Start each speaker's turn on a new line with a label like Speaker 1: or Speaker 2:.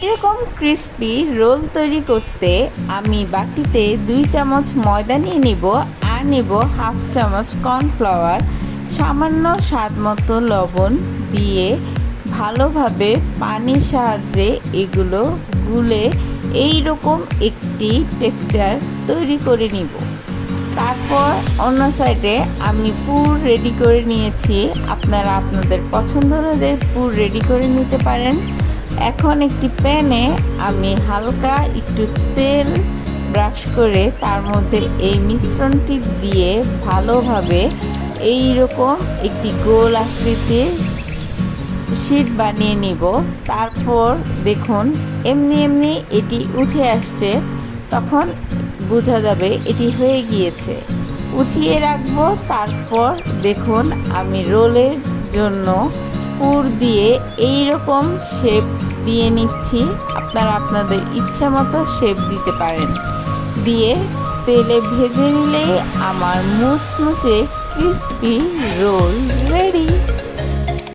Speaker 1: এরকম crispy role তৈরি করতে আমি বাটিতে 2 চামচ ময়দা নিয়ে নিব আর নিব হাফ চামচ কর্নফ্লাওয়ার, সামান্য স্বাদ মতো লবণ দিয়ে ভালোভাবে পানির সাহায্যে এগুলো গুলে এই রকম একটি টেক্সচার তৈরি করে নিব। তারপর অন্য সাইডে আমি পুর রেডি করে নিয়েছি। আপনারা আপনাদের পছন্দ অনুযায়ী পুর রেডি করে নিতে পারেন। এখন একটি প্যানে আমি হালকা একটু তেল ব্রাশ করে তার মধ্যে এই মিশ্রণটি দিয়ে ভালোভাবে এই রকম একটি গোল আকৃতির শীট বানিয়ে নিব। তারপর দেখুন এমনি এমনি এটি উঠে আসছে, তখন বোঝা যাবে এটি হয়ে গিয়েছে। উঠিয়ে রাখবো। তারপর দেখুন আমি রোলের জন্য পুর দিয়ে এই রকম শেপ দিয়ে নিচ্ছি। আপনারা আপনাদের ইচ্ছা মতো শেপ দিতে পারেন। দিয়ে তেলে ভেজে নিলেই আমার মুচমুচে ক্রিস্পি রোল রেডি।